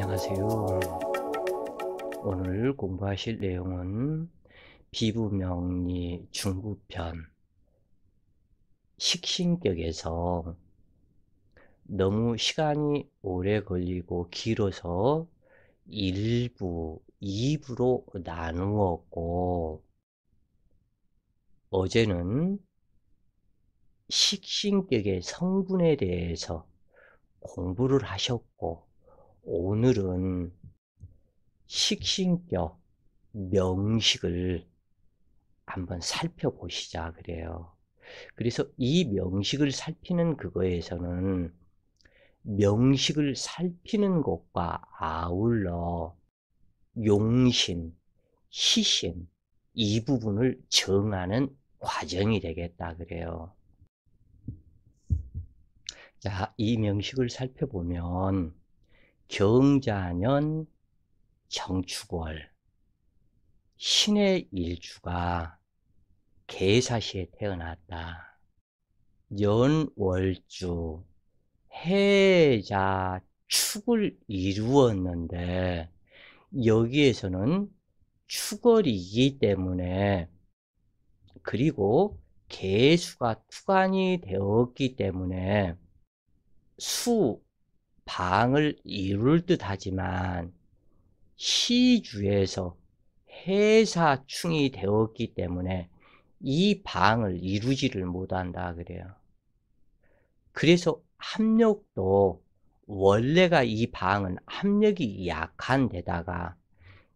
안녕하세요. 오늘 공부하실 내용은 비부명리 중부편 식신격에서 너무 시간이 오래 걸리고 길어서 1부, 2부로 나누었고, 어제는 식신격의 성분에 대해서 공부를 하셨고, 오늘은 식신격 명식을 한번 살펴보시자 그래요. 그래서 이 명식을 살피는 그거에서는 명식을 살피는 것과 아울러 용신, 시신 이 부분을 정하는 과정이 되겠다 그래요. 자, 이 명식을 살펴보면 경자년 정축월 신의 일주가 계사시에 태어났다. 연월주 해자 축을 이루었는데 여기에서는 축월이기 때문에 그리고 계수가 투간이 되었기 때문에 수방을 이룰 듯 하지만 시주에서 해사충이 되었기 때문에 이 방을 이루지를 못한다 그래요. 그래서 합력도 원래가 이 방은 합력이 약한 데다가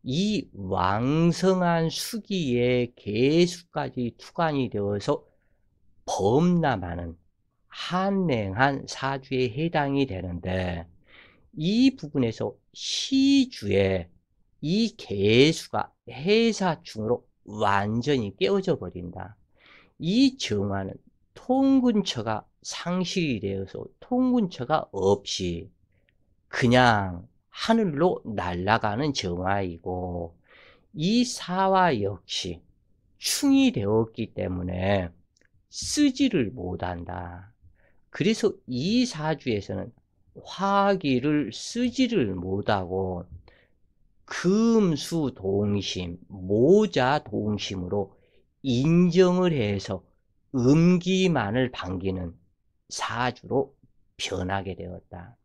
이 왕성한 수기에 계수까지 투간이 되어서 범람하는 한냉한 사주에 해당이 되는데 이 부분에서 시주에 이 계수가 해사충으로 완전히 깨어져 버린다. 이 정화는 통근처가 상실이 되어서 통근처가 없이 그냥 하늘로 날아가는 정화이고 이 사화 역시 충이 되었기 때문에 쓰지를 못한다. 그래서 이 사주에서는 화기를 쓰지를 못하고 금수 동심, 모자 동심으로 인정을 해서 음기만을 반기는 사주로 변하게 되었다.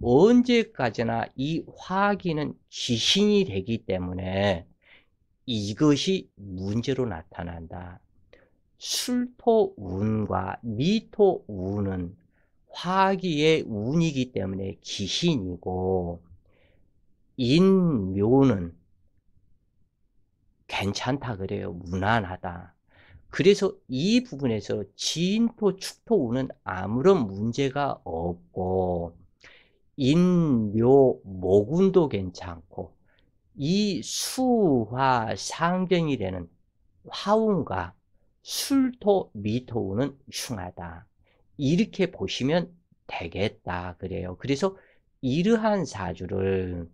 언제까지나 이 화기는 기신이 되기 때문에 이것이 문제로 나타난다. 술토운과 미토운은 화기의 운이기 때문에 기신이고 인묘는 괜찮다 그래요. 무난하다. 그래서 이 부분에서 진토, 축토운은 아무런 문제가 없고 인묘, 모군도 괜찮고 이 수화 상경이 되는 화운과 술토, 미토운은 흉하다. 이렇게 보시면 되겠다 그래요. 그래서 이러한 사주를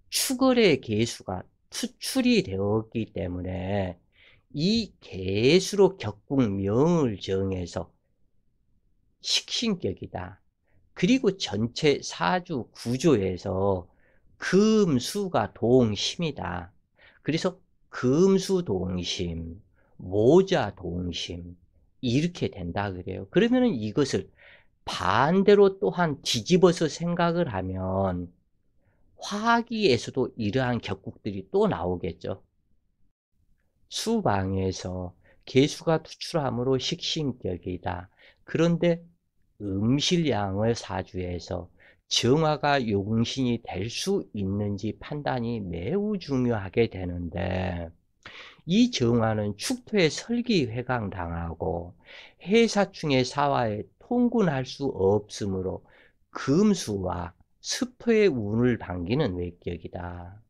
축월의 계수가 투출이 되었기 때문에 이 계수로 격국명을 정해서 식신격이다. 그리고 전체 사주 구조에서 금수가 동심이다. 그래서 금수동심, 모자동심 이렇게 된다 그래요. 그러면은 이것을 반대로 또한 뒤집어서 생각을 하면 화기에서도 이러한 격국들이 또 나오겠죠. 수방에서 계수가 투출함으로 식신격이다. 그런데 음실양을 사주에서 정화가 용신이 될 수 있는지 판단이 매우 중요하게 되는데 이 정화는 축토에 설기회강 당하고 해사충의 사화에 통군할 수 없으므로 금수와 습토의 운을 반기는 외격이다.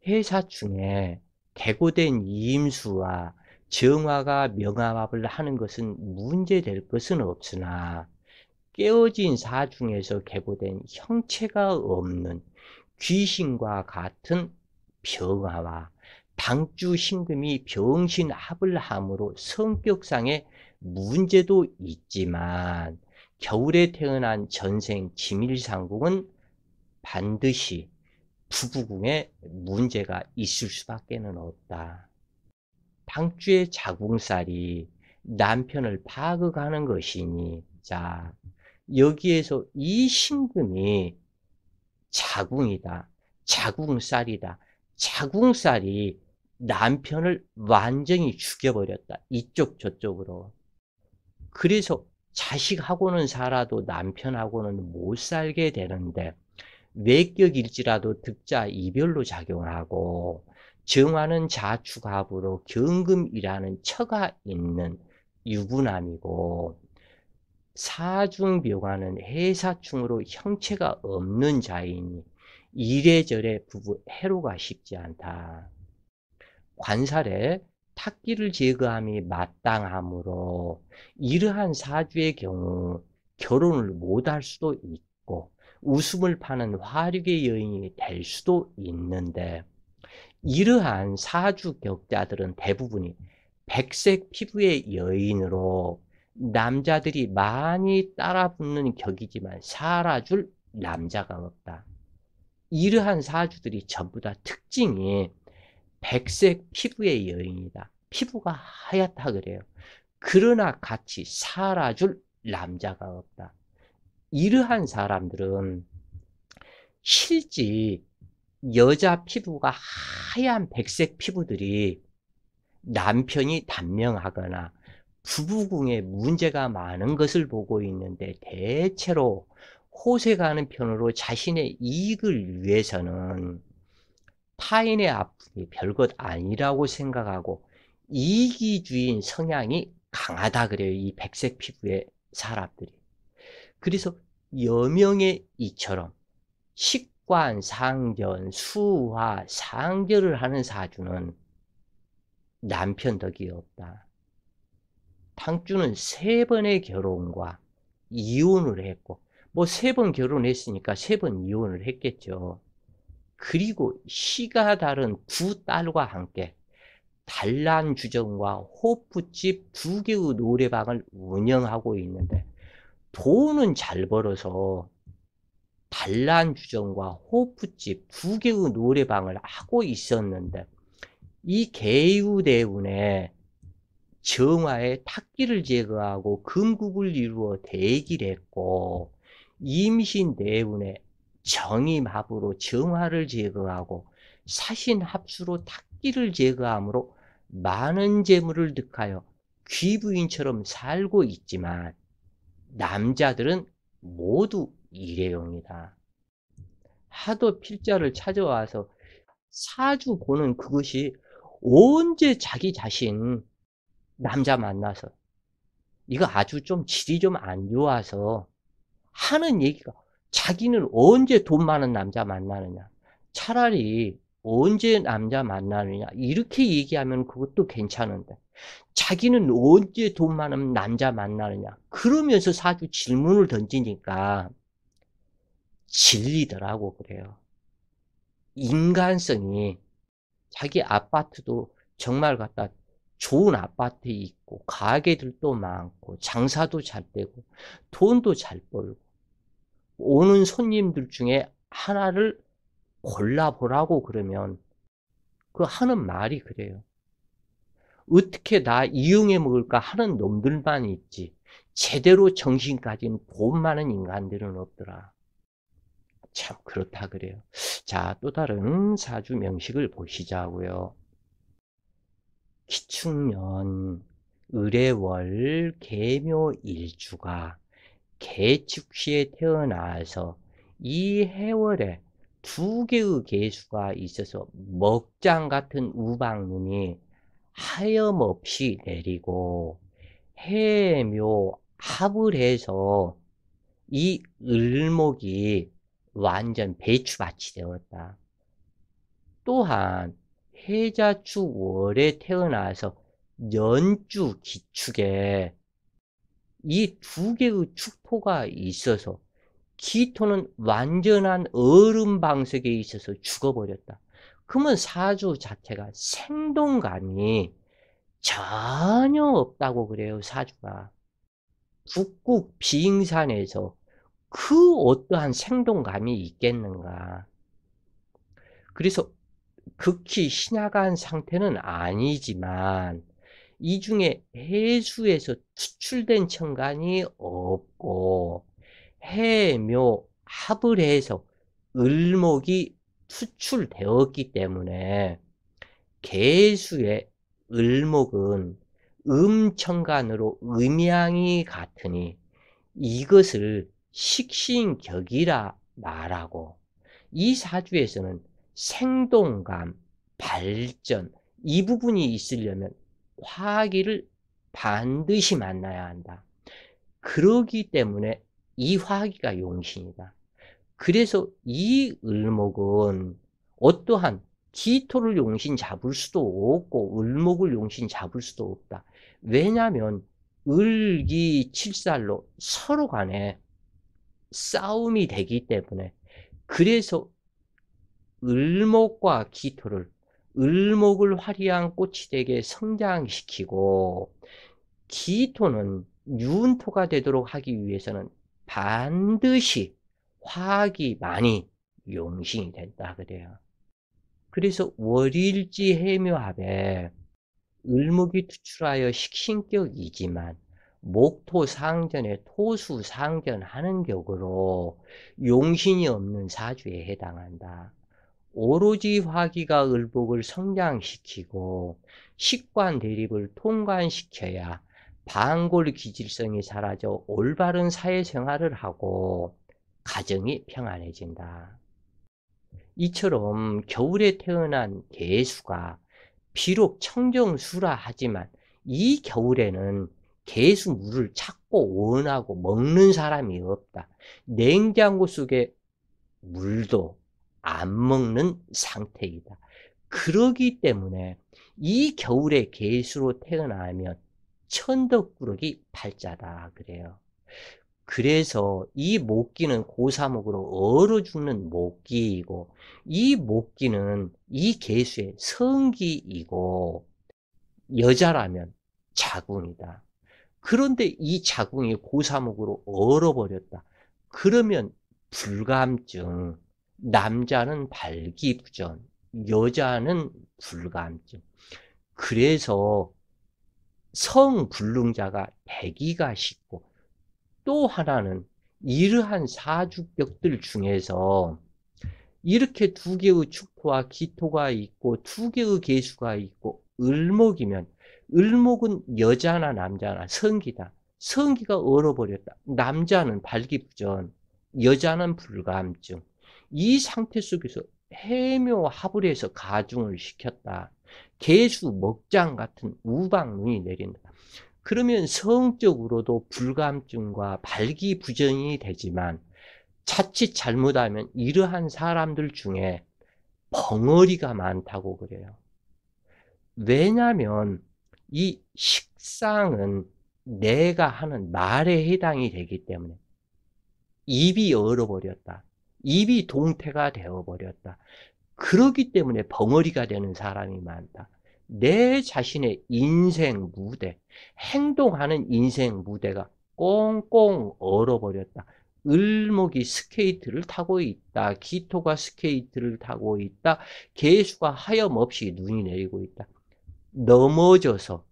해사충에 개고된 임수와 정화가 명합을 하는 것은 문제될 것은 없으나 깨어진 사중에서 개고된 형체가 없는 귀신과 같은 병화와 당주 신금이 병신합을 함으로 성격상의 문제도 있지만 겨울에 태어난 전생 지밀상궁은 반드시 부부궁에 문제가 있을 수밖에는 없다. 당주의 자궁살이 남편을 파극하는 것이니, 자, 여기에서 이 신금이 자궁이다, 자궁살이다, 자궁살이 남편을 완전히 죽여버렸다. 이쪽 저쪽으로. 그래서 자식하고는 살아도 남편하고는 못 살게 되는데, 외격일지라도 득자 이별로 작용하고, 정화는 자축합으로 경금이라는 처가 있는 유부남이고, 사중묘화는 해사충으로 형체가 없는 자이니 이래저래 부부 해로가 쉽지 않다. 관살에 탁기를 제거함이 마땅하므로 이러한 사주의 경우 결혼을 못할 수도 있고 웃음을 파는 화력의 여인이 될 수도 있는데, 이러한 사주격자들은 대부분이 백색 피부의 여인으로 남자들이 많이 따라붙는 격이지만 살아줄 남자가 없다. 이러한 사주들이 전부 다 특징이 백색 피부의 여인이다. 피부가 하얗다 그래요. 그러나 같이 살아줄 남자가 없다. 이러한 사람들은 실제 여자 피부가 하얀 백색 피부들이 남편이 단명하거나 부부궁에 문제가 많은 것을 보고 있는데, 대체로 호색하는 편으로 자신의 이익을 위해서는 타인의 아픔이 별것 아니라고 생각하고 이기주의인 성향이 강하다 그래요. 이 백색 피부의 사람들이. 그래서 여명의 이처럼 식관, 상전, 수화, 상절을 하는 사주는 남편 덕이 없다. 당주는 3번의 결혼과 이혼을 했고, 뭐 3번 결혼했으니까 3번 이혼을 했겠죠. 그리고 시가 다른 2딸과 함께 단란주점과 호프집 2개의 노래방을 운영하고 있는데, 돈은 잘 벌어서 단란주점과 호프집 2개의 노래방을 하고 있었는데, 이 계유대운에 정화에 탁기를 제거하고 금국을 이루어 대기를 했고, 임신대운에 정임합으로 정화를 제거하고 사신합수로 탁기를 제거함으로 많은 재물을 득하여 귀부인처럼 살고 있지만 남자들은 모두 일회용이다. 하도 필자를 찾아와서 사주 보는 그것이 언제 자기 자신 남자 만나서 이거 아주 좀 질이 좀 안 좋아서 하는 얘기가, 자기는 언제 돈 많은 남자 만나느냐, 차라리 언제 남자 만나느냐 이렇게 얘기하면 그것도 괜찮은데, 자기는 언제 돈 많은 남자 만나느냐 그러면서 사주 질문을 던지니까 질리더라고. 그래요. 인간성이, 자기 아파트도 정말 갖다 좋은 아파트에 있고 가게들도 많고 장사도 잘 되고 돈도 잘 벌고 오는 손님들 중에 하나를 골라보라고 그러면 그 하는 말이 그래요. 어떻게 나 이용해 먹을까 하는 놈들만 있지 제대로 정신 가진 돈 많은 인간들은 없더라. 참 그렇다 그래요. 자, 또 다른 사주 명식을 보시자고요. 기축년, 을해월, 계묘일주가 개축시에 태어나서 이 해월에 2개의 개수가 있어서 먹장 같은 우방눈이 하염없이 내리고 해묘 합을 해서 이 을목이 완전 배추밭이 되었다. 또한 해자축 월에 태어나서 연주 기축에 이 2개의 축토가 있어서 기토는 완전한 얼음 방석에 있어서 죽어버렸다. 그러면 사주 자체가 생동감이 전혀 없다고 그래요. 사주가 북극 비행산에서 그 어떠한 생동감이 있겠는가. 그래서 극히 신약한 상태는 아니지만 이 중에 해수에서 추출된 첨간이 없고 해묘 합을 해서 을목이 추출되었기 때문에 개수의 을목은 음첨간으로 음양이 같으니 이것을 식신격이라 말하고, 이 사주에서는 생동감, 발전, 이 부분이 있으려면 화기를 반드시 만나야 한다. 그러기 때문에 이 화기가 용신이다. 그래서 이 을목은 어떠한 기토를 용신 잡을 수도 없고 을목을 용신 잡을 수도 없다. 왜냐하면 을기칠살로 서로 간에 싸움이 되기 때문에. 그래서 을목과 기토를, 을목을 화려한 꽃이 되게 성장시키고 기토는 윤토가 되도록 하기 위해서는 반드시 화학이 많이 용신이 된다 그래요. 그래서 월일지 해묘합에 을목이 투출하여 식신격이지만 목토 상전에 토수 상전하는 격으로 용신이 없는 사주에 해당한다. 오로지 화기가 을목을 성장시키고 식관 대립을 통관시켜야 반골 기질성이 사라져 올바른 사회생활을 하고 가정이 평안해진다. 이처럼 겨울에 태어난 개수가 비록 청정수라 하지만 이 겨울에는 개수 물을 찾고 원하고 먹는 사람이 없다. 냉장고 속에 물도 안 먹는 상태이다. 그러기 때문에 이 겨울에 개수로 태어나면 천덕꾸러기 팔자다 그래요. 그래서 이 목기는 고사목으로 얼어 죽는 목기이고, 이 목기는 이 개수의 성기이고, 여자라면 자궁이다. 그런데 이 자궁이 고사목으로 얼어버렸다. 그러면 불감증, 남자는 발기부전, 여자는 불감증. 그래서 성불능자가 되기가 쉽고, 또 하나는 이러한 사주격들 중에서 이렇게 두 개의 축토와 기토가 있고 두 개의 개수가 있고 을목이면, 을목은 여자나 남자나 성기다. 성기가 얼어버렸다. 남자는 발기부전, 여자는 불감증. 이 상태 속에서 해묘합을 해서 가중을 시켰다. 개수 먹장 같은 우방눈이 내린다. 그러면 성적으로도 불감증과 발기부전이 되지만 자칫 잘못하면 이러한 사람들 중에 벙어리가 많다고 그래요. 왜냐하면 이 식상은 내가 하는 말에 해당이 되기 때문에. 입이 얼어버렸다. 입이 동태가 되어버렸다. 그렇기 때문에 벙어리가 되는 사람이 많다. 내 자신의 인생 무대, 행동하는 인생 무대가 꽁꽁 얼어버렸다. 을목이 스케이트를 타고 있다. 기토가 스케이트를 타고 있다. 개수가 하염없이 눈이 내리고 있다. 넘어져서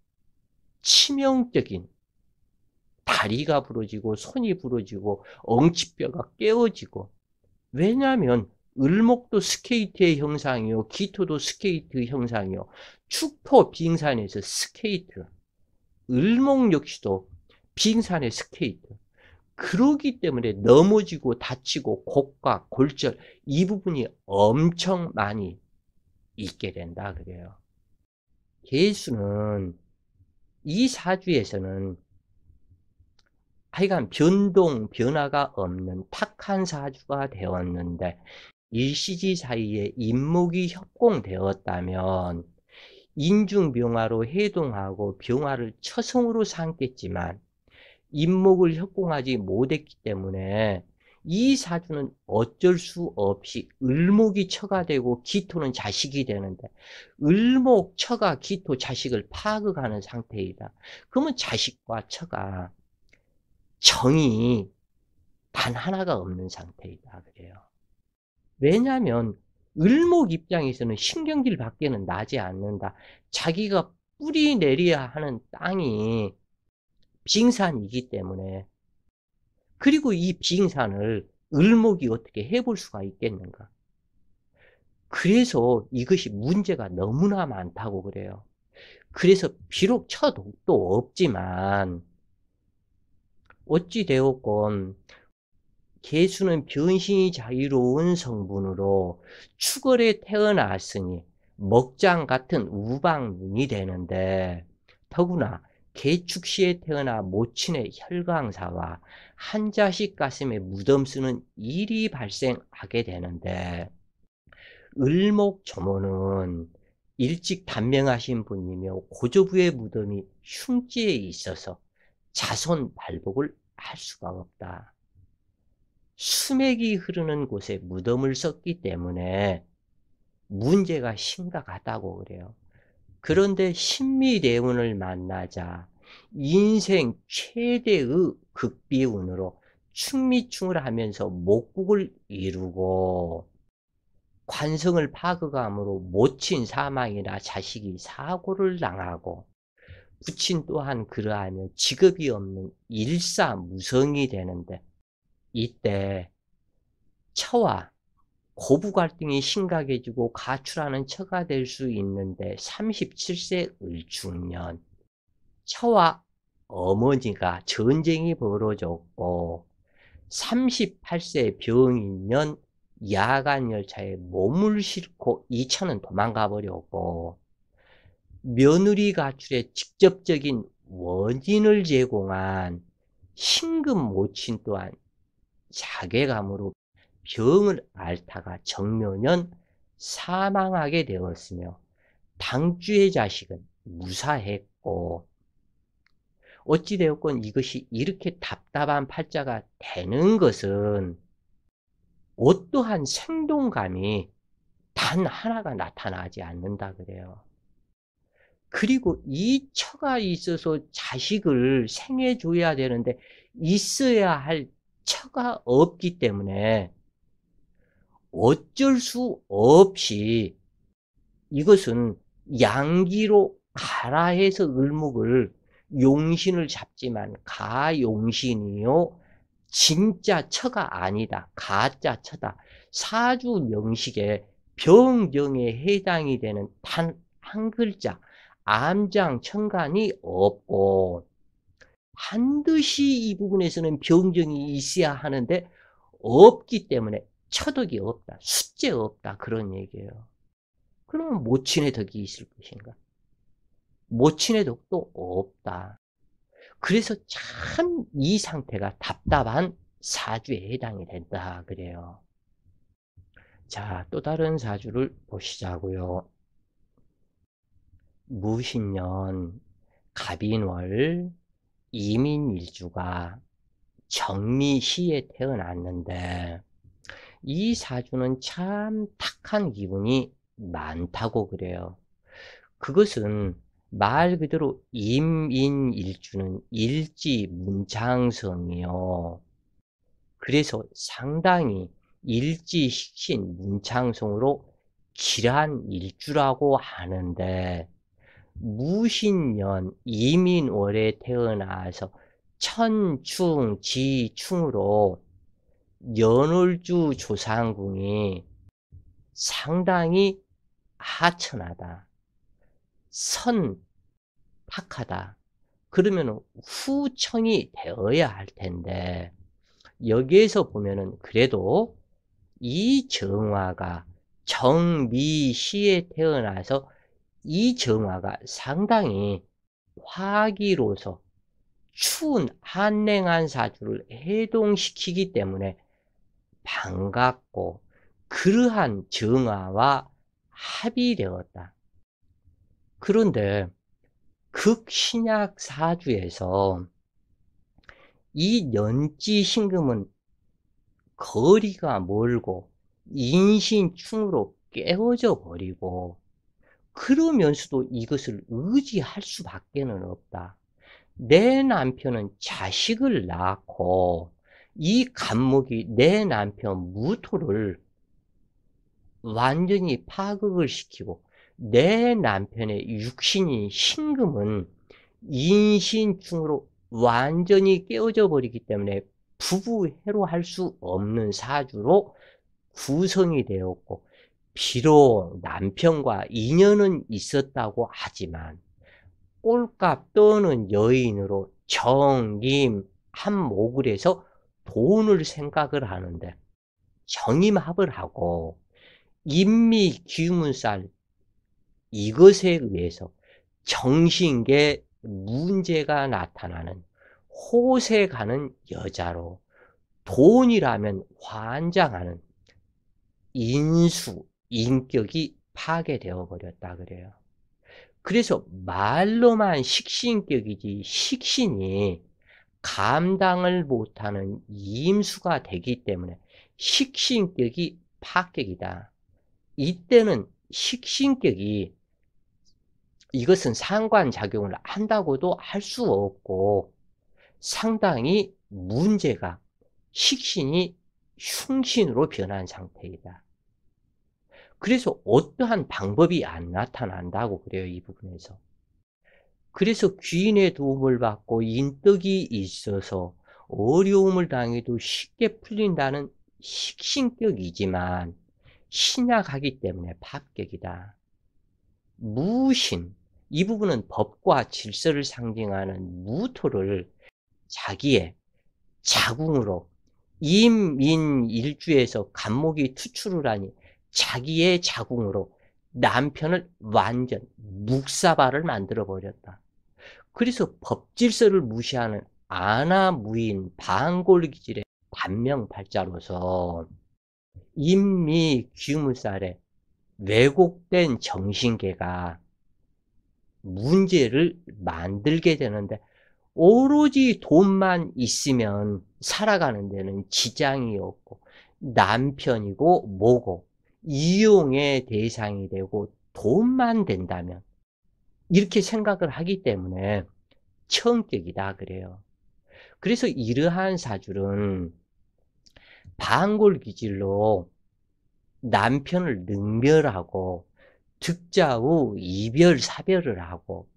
치명적인 다리가 부러지고 손이 부러지고 엉치뼈가 깨어지고. 왜냐하면 을목도 스케이트의 형상이요, 기토도 스케이트 형상이요, 축토 빙산에서 스케이트, 을목 역시도 빙산의 스케이트. 그러기 때문에 넘어지고 다치고 곡과 골절, 이 부분이 엄청 많이 있게 된다 그래요. 개수는 이 사주에서는 하여간 변동, 변화가 없는 탁한 사주가 되었는데, 일시지 사이에 인목이 협공되었다면 인중병화로 해동하고 병화를 처성으로 삼겠지만 인목을 협공하지 못했기 때문에 이 사주는 어쩔 수 없이 을목이 처가 되고 기토는 자식이 되는데, 을목, 처가, 기토, 자식을 파극하는 상태이다. 그러면 자식과 처가 정이 단 하나가 없는 상태이다 그래요. 왜냐하면 을목 입장에서는 신경질 밖에는 나지 않는다. 자기가 뿌리 내려야 하는 땅이 빙산이기 때문에. 그리고 이 빙산을 을목이 어떻게 해볼 수가 있겠는가. 그래서 이것이 문제가 너무나 많다고 그래요. 그래서 비록 처독도 없지만 어찌 되었건 개수는 변신이 자유로운 성분으로 축월에 태어났으니 먹장 같은 우방눈이 되는데, 더구나 개축시에 태어나 모친의 혈강사와 한 자식 가슴에 무덤 쓰는 일이 발생하게 되는데, 을목조모는 일찍 단명하신 분이며 고조부의 무덤이 흉지에 있어서 자손 발복을 할 수가 없다. 수맥이 흐르는 곳에 무덤을 썼기 때문에 문제가 심각하다고 그래요. 그런데 신미대운을 만나자 인생 최대의 극비운으로 충미충을 하면서 목국을 이루고 관성을 파괴함으로 모친 사망이나 자식이 사고를 당하고 부친 또한 그러하며 직업이 없는 일사무성이 되는데, 이때 처와 고부 갈등이 심각해지고 가출하는 처가 될 수 있는데 37세 을중년, 처와 어머니가 전쟁이 벌어졌고 38세 병인년 야간열차에 몸을 싣고 이 처는 도망가 버렸고, 며느리 가출의 직접적인 원인을 제공한 신금 모친 또한 자괴감으로 병을 앓다가 정묘년 사망하게 되었으며, 당주의 자식은 무사했고, 어찌되었건 이것이 이렇게 답답한 팔자가 되는 것은 어떠한 생동감이 단 하나가 나타나지 않는다 그래요. 그리고 이 처가 있어서 자식을 생해줘야 되는데 있어야 할 처가 없기 때문에 어쩔 수 없이 이것은 양기로 가라 해서 을목을 용신을 잡지만 가용신이요 진짜 처가 아니다. 가짜 처다. 사주 명식에 병정에 해당이 되는 단 한 글자 암장 천간이 없고, 반드시 이 부분에서는 병정이 있어야 하는데 없기 때문에 처덕이 없다. 숫제 없다. 그런 얘기예요. 그러면 모친의 덕이 있을 것인가? 모친의 덕도 없다. 그래서 참 이 상태가 답답한 사주에 해당이 된다 그래요. 자, 또 다른 사주를 보시자고요. 무신년 갑인월 이민일주가 정미시에 태어났는데, 이 사주는 참 탁한 기분이 많다고 그래요. 그것은 말 그대로 임인일주는 일지 문창성이요. 그래서 상당히 일지식신 문창성으로 길한 일주라고 하는데, 무신년 이민월에 태어나서 천충지충으로 연월주 조상궁이 상당히 하천하다, 선탁하다. 그러면 후청이 되어야 할 텐데, 여기에서 보면은 그래도 이 정화가 정미시에 태어나서 이 정화가 상당히 화기로서 추운 한랭한 사주를 해동시키기 때문에 반갑고, 그러한 정화와 합이 되었다. 그런데 극신약 사주에서 이 년지신금은 거리가 멀고 인신충으로 깨어져 버리고, 그러면서도 이것을 의지할 수밖에는 없다. 내 남편은 자식을 낳고 이 간목이 내 남편 무토를 완전히 파극을 시키고 내 남편의 육신인 신금은 인신충으로 완전히 깨어져 버리기 때문에 부부 해로할 수 없는 사주로 구성이 되었고, 비록 남편과 인연은 있었다고 하지만 꼴값 떠는 여인으로 정임 한목을 해서 돈을 생각을 하는데, 정임합을 하고 인미 기운살 이것에 의해서 정신계 문제가 나타나는 호세 가는 여자로 돈이라면 환장하는 인수, 인격이 파괴되어 버렸다 그래요. 그래서 말로만 식신격이지 식신이 감당을 못하는 임수가 되기 때문에 식신격이 파격이다. 이때는 식신격이 이것은 상관작용을 한다고도 할 수 없고 상당히 문제가 식신이 흉신으로 변한 상태이다. 그래서 어떠한 방법이 안 나타난다고 그래요. 이 부분에서. 그래서 귀인의 도움을 받고 인덕이 있어서 어려움을 당해도 쉽게 풀린다는 식신격이지만 신약하기 때문에 파격이다. 무신, 이 부분은 법과 질서를 상징하는 무토를 자기의 자궁으로 임인일주에서 간목이 투출을 하니 자기의 자궁으로 남편을 완전 묵사발을 만들어 버렸다. 그래서 법질서를 무시하는 아나무인 반골기질의 반명발자로서 임미 귀무살에 왜곡된 정신계가 문제를 만들게 되는데, 오로지 돈만 있으면 살아가는 데는 지장이 없고 남편이고 뭐고 이용의 대상이 되고 돈만 된다면 이렇게 생각을 하기 때문에 천격이다 그래요. 그래서 이러한 사주는 반골기질로 남편을 능멸하고 득자 후 이별 사별을 하고,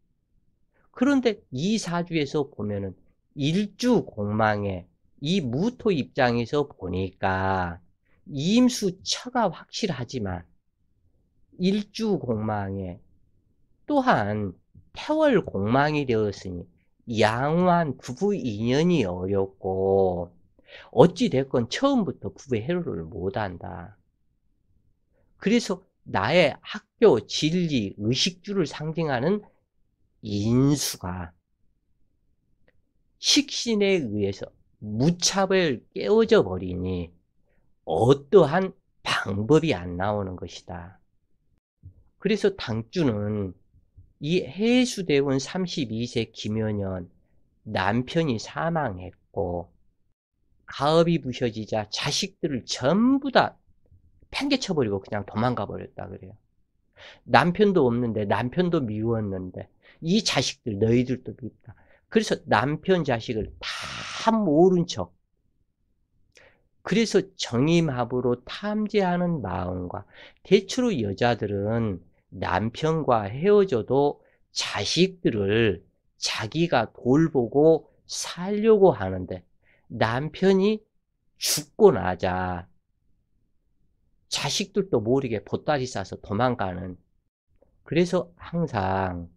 그런데 이 사주에서 보면은 일주공망에 이 무토 입장에서 보니까 임수처가 확실하지만 일주공망에 또한 태월공망이 되었으니 양호한 부부 인연이 어렵고 어찌 됐건 처음부터 부부 해로를 못한다. 그래서 나의 학교, 진리, 의식주를 상징하는 인수가 식신에 의해서 무차별 깨어져 버리니 어떠한 방법이 안 나오는 것이다. 그래서 당주는 이 해수대원 32세 김효년 남편이 사망했고 가업이 부셔지자 자식들을 전부 다 팽개쳐버리고 그냥 도망가 버렸다 그래요. 남편도 없는데, 남편도 미웠는데 이 자식들 너희들도 밉다. 그래서 남편 자식을 다 모른 척, 그래서 정임합으로 탐지하는 마음과, 대체로 여자들은 남편과 헤어져도 자식들을 자기가 돌보고 살려고 하는데 남편이 죽고 나자 자식들도 모르게 보따리 싸서 도망가는, 그래서 항상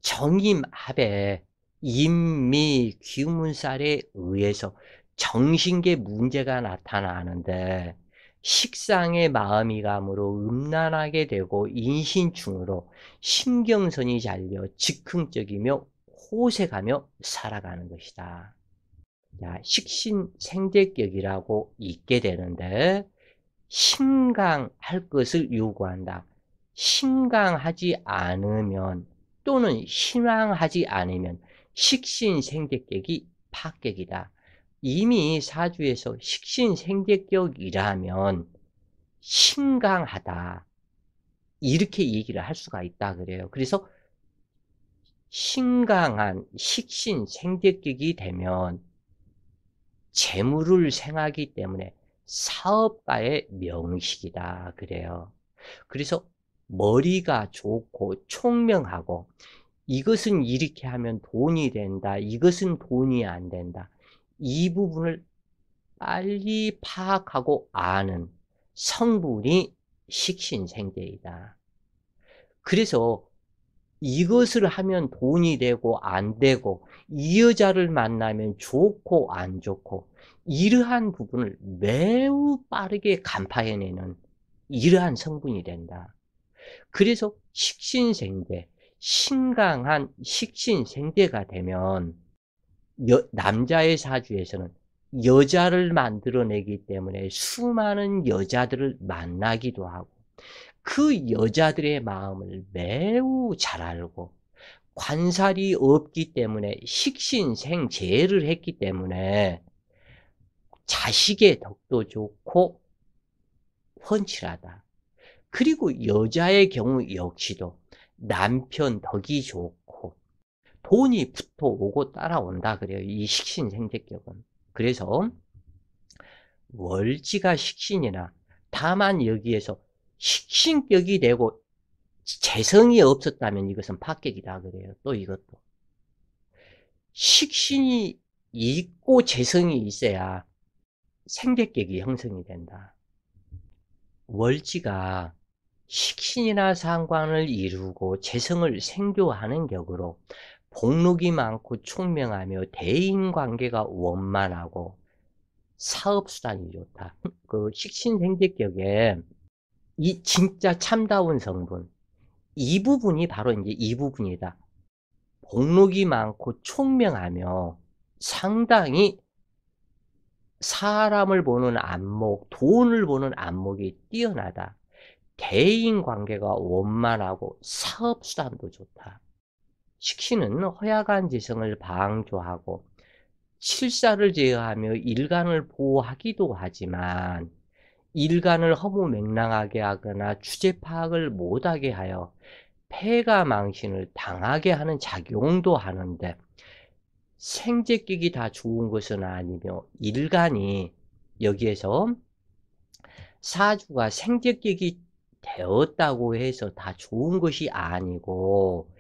정임합에 인미 귀문살에 의해서 정신계 문제가 나타나는데 식상의 마음이 감으로 음란하게 되고 인신충으로 신경선이 잘려 즉흥적이며 호색하며 살아가는 것이다. 자, 식신생재격이라고 있게 되는데 신강할 것을 요구한다. 신강하지 않으면 또는 신왕하지 않으면 식신생재격이 파격이다. 이미 사주에서 식신생재격이라면 신강하다 이렇게 얘기를 할 수가 있다 그래요. 그래서 신강한 식신생재격이 되면 재물을 생하기 때문에 사업가의 명식이다 그래요. 그래서 머리가 좋고 총명하고 이것은 이렇게 하면 돈이 된다. 이것은 돈이 안 된다. 이 부분을 빨리 파악하고 아는 성분이 식신생재이다. 그래서 이것을 하면 돈이 되고 안 되고 이 여자를 만나면 좋고 안 좋고 이러한 부분을 매우 빠르게 간파해내는 이러한 성분이 된다. 그래서 식신생재, 신강한 식신생재가 되면 남자의 사주에서는 여자를 만들어내기 때문에 수많은 여자들을 만나기도 하고 그 여자들의 마음을 매우 잘 알고 관살이 없기 때문에 식신생재를 했기 때문에 자식의 덕도 좋고 훤칠하다. 그리고 여자의 경우 역시도 남편 덕이 좋고 돈이 붙어오고 따라온다 그래요. 이 식신생재격은. 그래서 월지가 식신이나 다만 여기에서 식신격이 되고 재성이 없었다면 이것은 파격이다 그래요. 또 이것도 식신이 있고 재성이 있어야 생재격이 형성이 된다. 월지가 식신이나 상관을 이루고 재성을 생교하는 격으로 복록이 많고 총명하며 대인관계가 원만하고 사업수단이 좋다. 그 식신생재격에 이 진짜 참다운 성분, 이 부분이 바로 이제 이 부분이다. 복록이 많고 총명하며 상당히 사람을 보는 안목, 돈을 보는 안목이 뛰어나다. 대인관계가 원만하고 사업수단도 좋다. 식신은 허약한 지성을 방조하고 칠사를 제어하며 일간을 보호하기도 하지만 일간을 허무맹랑하게 하거나 주제 파악을 못하게 하여 폐가망신을 당하게 하는 작용도 하는데 생재격이 다 좋은 것은 아니며 일간이 여기에서 사주가 생재격이 되었다고 해서 다 좋은 것이 아니고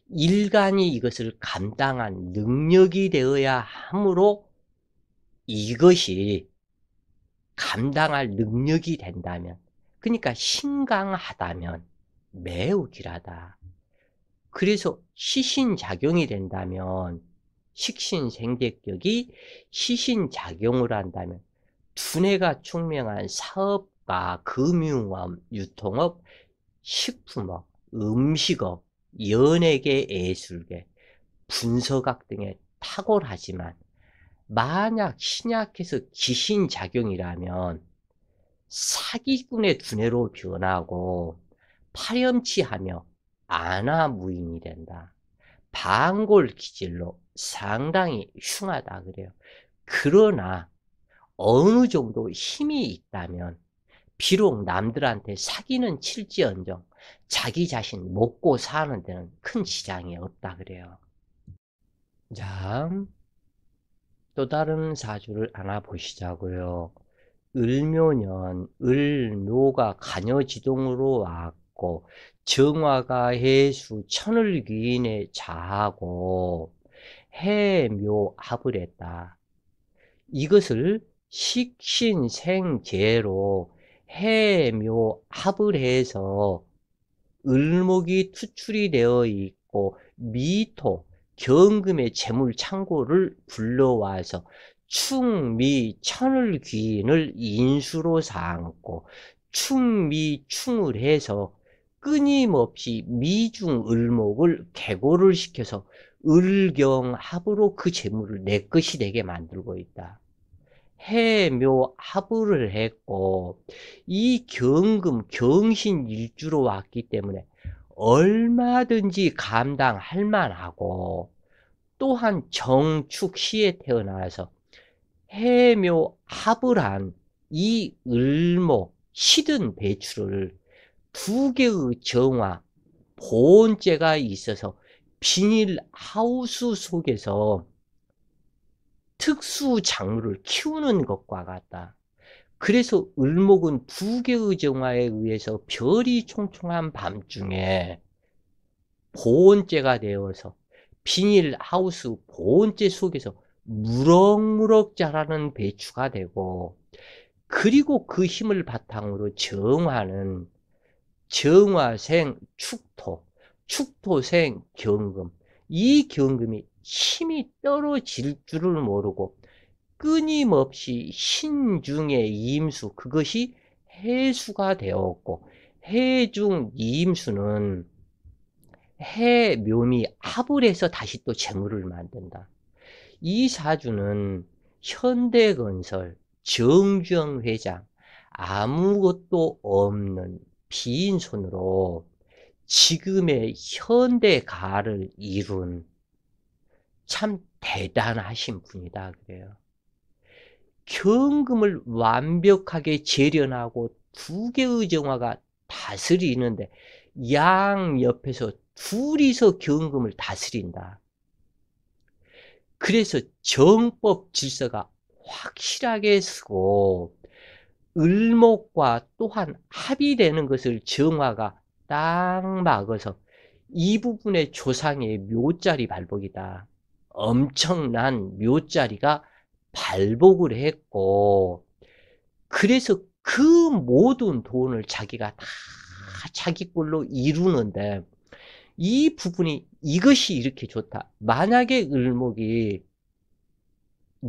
일간이 이것을 감당한 능력이 되어야 하므로 이것이 감당할 능력이 된다면 그러니까 신강하다면 매우 길하다. 그래서 시신작용이 된다면 식신생재격이 시신작용을 한다면 두뇌가 총명한 사업가, 금융업, 유통업, 식품업, 음식업, 연예계, 예술계, 분서각 등에 탁월하지만 만약 신약해서 기신작용이라면 사기꾼의 두뇌로 변하고 파렴치하며 안하무인이 된다. 방골기질로 상당히 흉하다 그래요. 그러나 어느 정도 힘이 있다면 비록 남들한테 사기는 칠지언정 자기 자신 먹고 사는 데는 큰 지장이 없다 그래요. 자, 또 다른 사주를 하나 보시자고요. 을묘년 을묘가 간여지동으로 왔고 정화가 해수 천을귀인에 자하고 해묘합을 했다. 이것을 식신생재로 해묘합을 해서 을목이 투출이 되어 있고 미토 경금의 재물 창고를 불러와서 충미 천을귀인을 인수로 삼고 충미충을 해서 끊임없이 미중 을목을 개고를 시켜서 을경합으로 그 재물을 내 것이 되게 만들고 있다. 해묘합을 했고 이 경금 경신일주로 왔기 때문에 얼마든지 감당할 만하고 또한 정축시에 태어나서 해묘합을 한 이 을목 시든 배추를 두 개의 정화 보온재가 있어서 비닐하우스 속에서 특수 작물을 키우는 것과 같다. 그래서 을목은 두 개의 정화에 의해서 별이 총총한 밤중에 보온재가 되어서 비닐하우스 보온재 속에서 무럭무럭 자라는 배추가 되고, 그리고 그 힘을 바탕으로 정화는 정화생 축토, 축토생 경금, 이 경금이 힘이 떨어질 줄을 모르고 끊임없이 신중의 임수, 그것이 해수가 되었고, 해중 임수는 해묘미 합을 해서 다시 또 재물을 만든다. 이 사주는 현대건설, 정주영회장, 아무것도 없는 빈손으로 지금의 현대가를 이룬 참 대단하신 분이다 그래요. 경금을 완벽하게 재련하고 두 개의 정화가 다스리는데 양 옆에서 둘이서 경금을 다스린다. 그래서 정법 질서가 확실하게 서고 을목과 또한 합의되는 것을 정화가 딱 막아서 이 부분의 조상의 묘자리 발복이다. 엄청난 묘자리가 발복을 했고, 그래서 그 모든 돈을 자기가 다 자기 걸로 이루는데, 이 부분이 이것이 이렇게 좋다. 만약에 을목이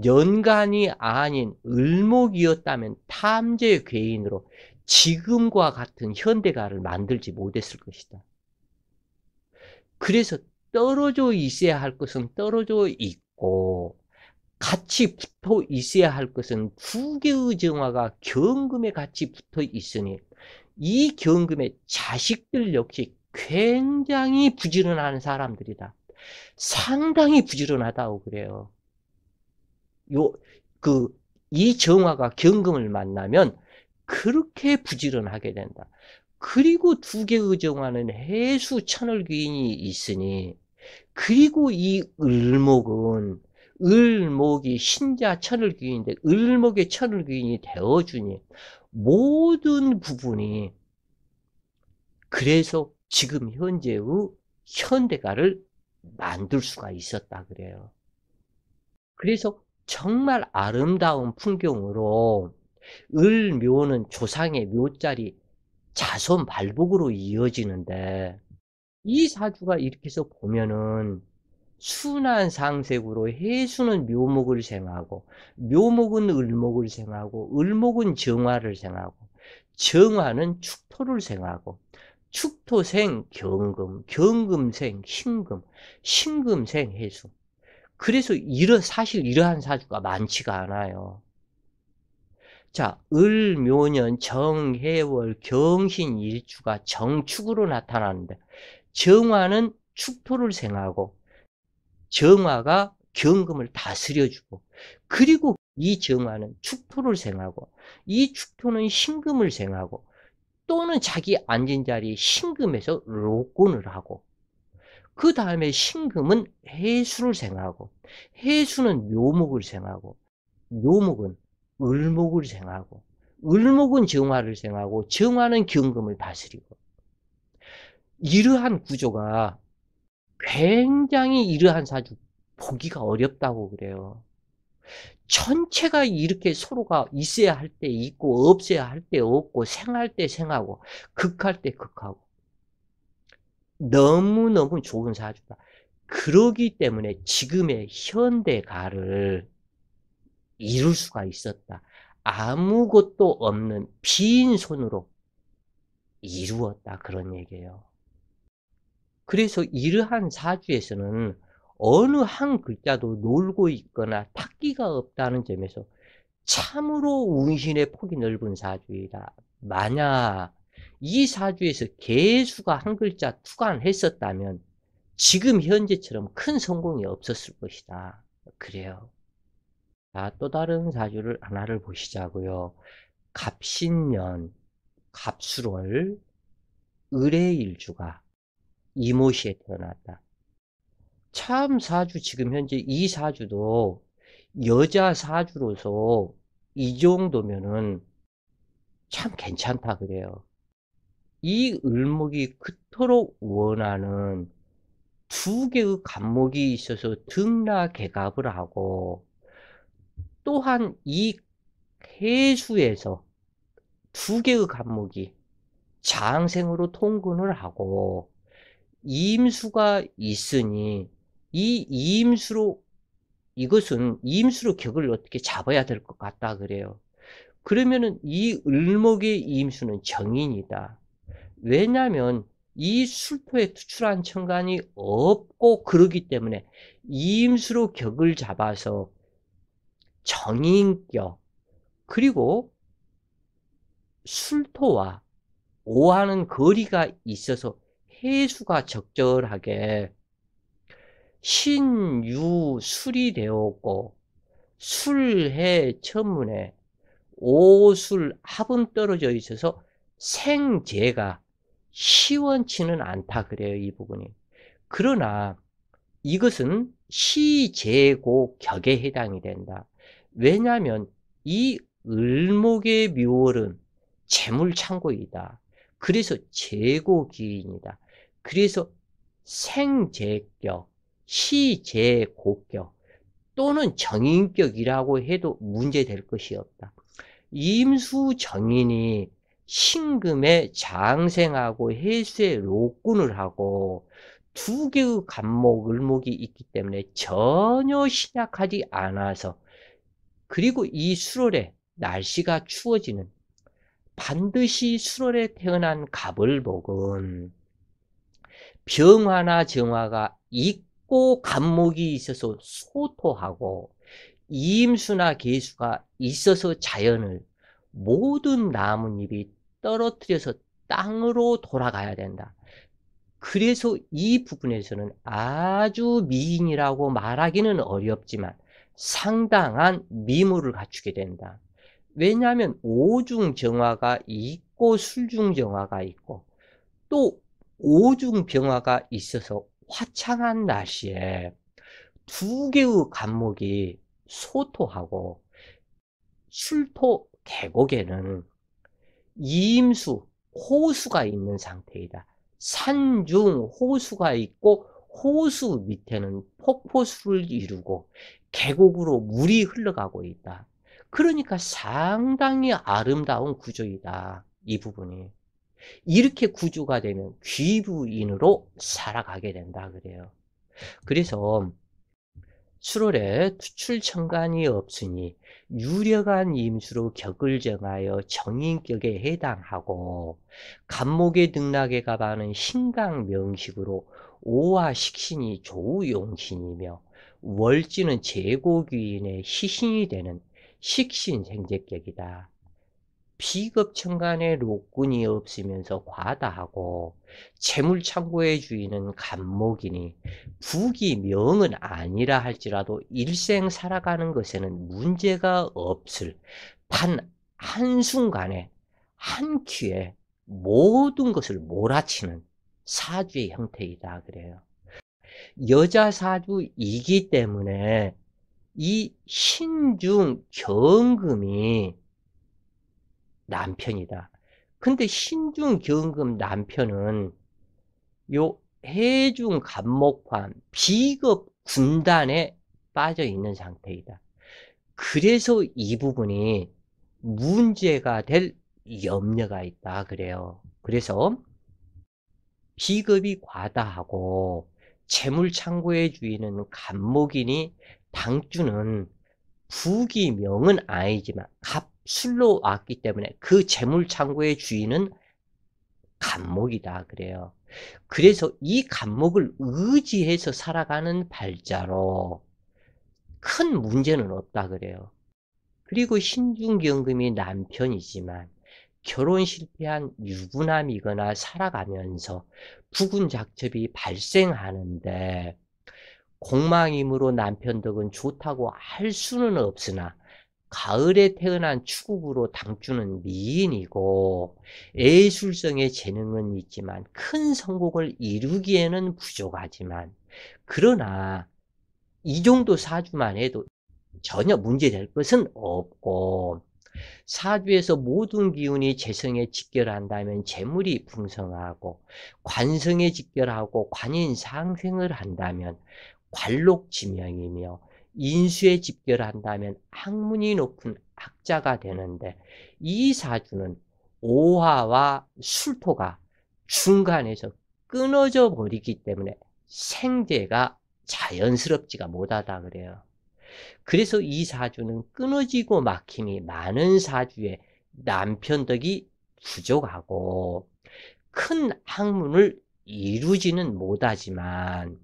연간이 아닌 을목이었다면 탐재 괴인으로 지금과 같은 현대가를 만들지 못했을 것이다. 그래서 떨어져 있어야 할 것은 떨어져 있고 같이 붙어 있어야 할 것은 두 개의 정화가 경금에 같이 붙어 있으니 이 경금의 자식들 역시 굉장히 부지런한 사람들이다. 상당히 부지런하다고 그래요. 이 정화가 경금을 만나면 그렇게 부지런하게 된다. 그리고 두 개의 정화는 해수 천을귀인이 있으니, 그리고 이 을목이 신자 천을귀인인데 을목의 천을귀인이 되어주니 모든 부분이, 그래서 지금 현재의 현대가를 만들 수가 있었다 그래요. 그래서 정말 아름다운 풍경으로 을묘는 조상의 묘자리 자손 발복으로 이어지는데, 이 사주가 이렇게 해서 보면은 순환상색으로 해수는 묘목을 생하고 묘목은 을목을 생하고 을목은 정화를 생하고 정화는 축토를 생하고 축토생 경금, 경금생 신금, 신금생 해수. 그래서 사실 이러한 사주가 많지가 않아요. 자, 을, 묘년, 정, 해월, 경신, 일주가 정축으로 나타나는데, 정화는 축토를 생하고 정화가 경금을 다스려주고, 그리고 이 정화는 축토를 생하고 이 축토는 신금을 생하고 또는 자기 앉은 자리 신금에서 로건을 하고, 그 다음에 신금은 해수를 생하고 해수는 묘목을 생하고 묘목은 을목을 생하고 을목은 정화를 생하고 정화는 경금을 다스리고, 이러한 구조가 굉장히 이러한 사주 보기가 어렵다고 그래요. 전체가 이렇게 서로가 있어야 할 때 있고 없어야 할 때 없고 생할 때 생하고 극할 때 극하고 너무너무 좋은 사주다. 그러기 때문에 지금의 현대가를 이룰 수가 있었다. 아무것도 없는 빈손으로 이루었다. 그런 얘기예요. 그래서 이러한 사주에서는 어느 한 글자도 놀고 있거나 탁기가 없다는 점에서 참으로 운신의 폭이 넓은 사주이다. 만약 이 사주에서 개수가 한 글자 투간했었다면 지금 현재처럼 큰 성공이 없었을 것이다. 그래요. 자, 또 다른 사주를 하나를 보시자고요. 갑신년, 갑술월, 을의 일주가 이모시에 태어났다. 참 사주, 지금 현재 이 사주도 여자 사주로서 이 정도면은 참 괜찮다 그래요. 이 을목이 그토록 원하는 두 개의 간목이 있어서 등락개갑을 하고, 또한 이 해수에서 두 개의 간목이 장생으로 통근을 하고 임수가 있으니, 이 임수로, 이것은 임수로 격을 어떻게 잡아야 될 것 같다 그래요. 그러면은 이 을목의 임수는 정인이다. 왜냐하면 이 술토에 투출한 천간이 없고 그러기 때문에 임수로 격을 잡아서 정인격, 그리고 술토와 오하는 거리가 있어서 해수가 적절하게 신유술이 되었고, 술해 천문에 오술 합은 떨어져 있어서 생재가 시원치는 않다 그래요, 이 부분이. 그러나 이것은 시재고 격에 해당이 된다. 왜냐하면 이 을목의 묘월은 재물창고이다. 그래서 재고기인이다. 그래서 생재격, 시재고격 또는 정인격이라고 해도 문제될 것이 없다. 임수정인이 신금에 장생하고 해수에 로군을 하고 두 개의 간목, 을목이 있기 때문에 전혀 신약하지 않아서, 그리고 이 수월에 날씨가 추워지는, 반드시 수월에 태어난 갑을목은 병화나 정화가 있고 간목이 있어서 소토하고 임수나 계수가 있어서 자연을 모든 나뭇잎이 떨어뜨려서 땅으로 돌아가야 된다. 그래서 이 부분에서는 아주 미인이라고 말하기는 어렵지만 상당한 미모를 갖추게 된다. 왜냐하면 오중정화가 있고 술중정화가 있고 또 오중병화가 있어서 화창한 날씨에 두 개의 간목이 소토하고 술토 계곡에는 임수, 호수가 있는 상태이다. 산중 호수가 있고 호수 밑에는 폭포수를 이루고 계곡으로 물이 흘러가고 있다. 그러니까 상당히 아름다운 구조이다, 이 부분이. 이렇게 구조가 되면 귀부인으로 살아가게 된다 그래요. 그래서 수월에 투출천간이 없으니 유력한 임수로 격을 정하여 정인격에 해당하고, 간목의 등락에 가하는 신강명식으로 오화 식신이 조용신이며 월지는 제고귀인의 시신이 되는 식신생재격이다. 비겁천간에 로군이 없으면서 과다하고 재물창고의 주인은 간목이니 북이 명은 아니라 할지라도 일생 살아가는 것에는 문제가 없을, 단 한순간에 한 큐에 모든 것을 몰아치는 사주의 형태이다 그래요. 여자 사주이기 때문에 이 신중 경금이 남편이다. 근데 신중경금 남편은 요 해중 간목환 비급 군단에 빠져 있는 상태이다. 그래서 이 부분이 문제가 될 염려가 있다 그래요. 그래서 비급이 과다하고 재물창고의 주인은 간목이니 당주는 부기명은 아니지만 갑술로 왔기 때문에 그 재물창고의 주인은 간목이다 그래요. 그래서 이 간목을 의지해서 살아가는 발자로 큰 문제는 없다 그래요. 그리고 신중경금이 남편이지만 결혼 실패한 유부남이거나 살아가면서 부군작첩이 발생하는데, 공망임으로 남편 덕은 좋다고 할 수는 없으나 가을에 태어난 축국으로 당주는 미인이고 예술성의 재능은 있지만 큰 성공을 이루기에는 부족하지만, 그러나 이 정도 사주만 해도 전혀 문제될 것은 없고, 사주에서 모든 기운이 재성에 직결한다면 재물이 풍성하고, 관성에 직결하고 관인 상생을 한다면 관록지명이며, 인수에 직결한다면 학문이 높은 학자가 되는데, 이 사주는 오화와 술토가 중간에서 끊어져 버리기 때문에 생재가 자연스럽지가 못하다 그래요. 그래서 이 사주는 끊어지고 막힘이 많은 사주에 남편 덕이 부족하고 큰 학문을 이루지는 못하지만,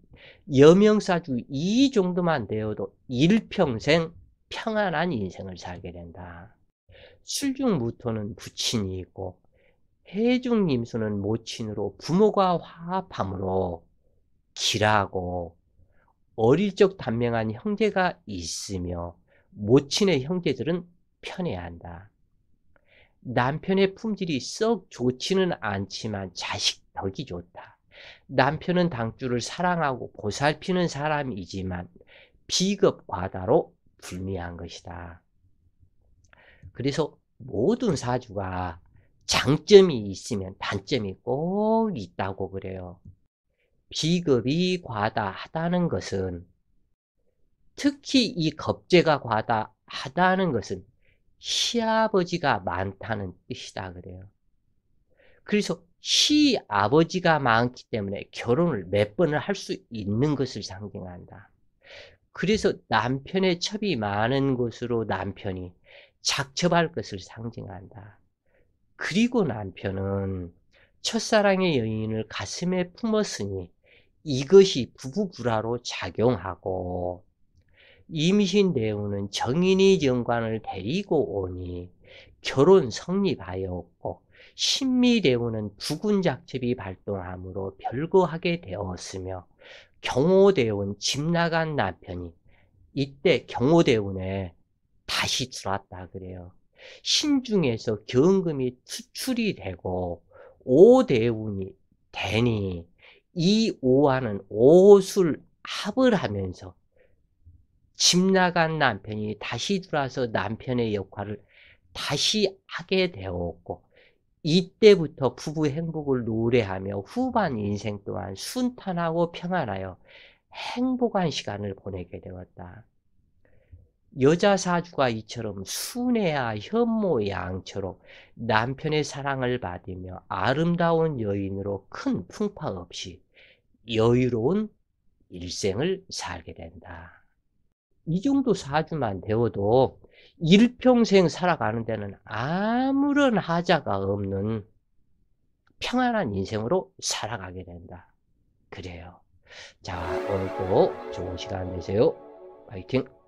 여명사주 이 정도만 되어도 일평생 평안한 인생을 살게 된다. 술중무토는 부친이고 해중임수는 모친으로 부모가 화합함으로 길하고, 어릴 적 단명한 형제가 있으며 모친의 형제들은 편애한다. 남편의 품질이 썩 좋지는 않지만 자식 덕이 좋다. 남편은 당주를 사랑하고 보살피는 사람이지만 비겁 과다로 불미한 것이다. 그래서 모든 사주가 장점이 있으면 단점이 꼭 있다고 그래요. 비겁이 과다하다는 것은, 특히 이 겁재가 과다하다는 것은 시아버지가 많다는 뜻이다 그래요. 그래서 시아버지가 많기 때문에 결혼을 몇 번을 할 수 있는 것을 상징한다. 그래서 남편의 첩이 많은 곳으로 남편이 작첩할 것을 상징한다. 그리고 남편은 첫사랑의 여인을 가슴에 품었으니 이것이 부부불화로 작용하고, 임신대우는 정인이 정관을 데리고 오니 결혼 성립하였고, 신미대우는 부군작첩이 발동하므로 별거하게 되었으며, 경호대운 집 나간 남편이 이때 경호대운에 다시 들어왔다 그래요. 신중에서 경금이 투출이 되고 오대운이 되니, 이 오화는 오술 합을 하면서 집 나간 남편이 다시 들어와서 남편의 역할을 다시 하게 되었고, 이때부터 부부 행복을 노래하며 후반 인생 또한 순탄하고 평안하여 행복한 시간을 보내게 되었다. 여자 사주가 이처럼 순애와 현모양처럼 남편의 사랑을 받으며 아름다운 여인으로 큰 풍파 없이 여유로운 일생을 살게 된다. 이 정도 사주만 되어도 일평생 살아가는 데는 아무런 하자가 없는 평안한 인생으로 살아가게 된다. 그래요. 자, 오늘도 좋은 시간 되세요. 파이팅!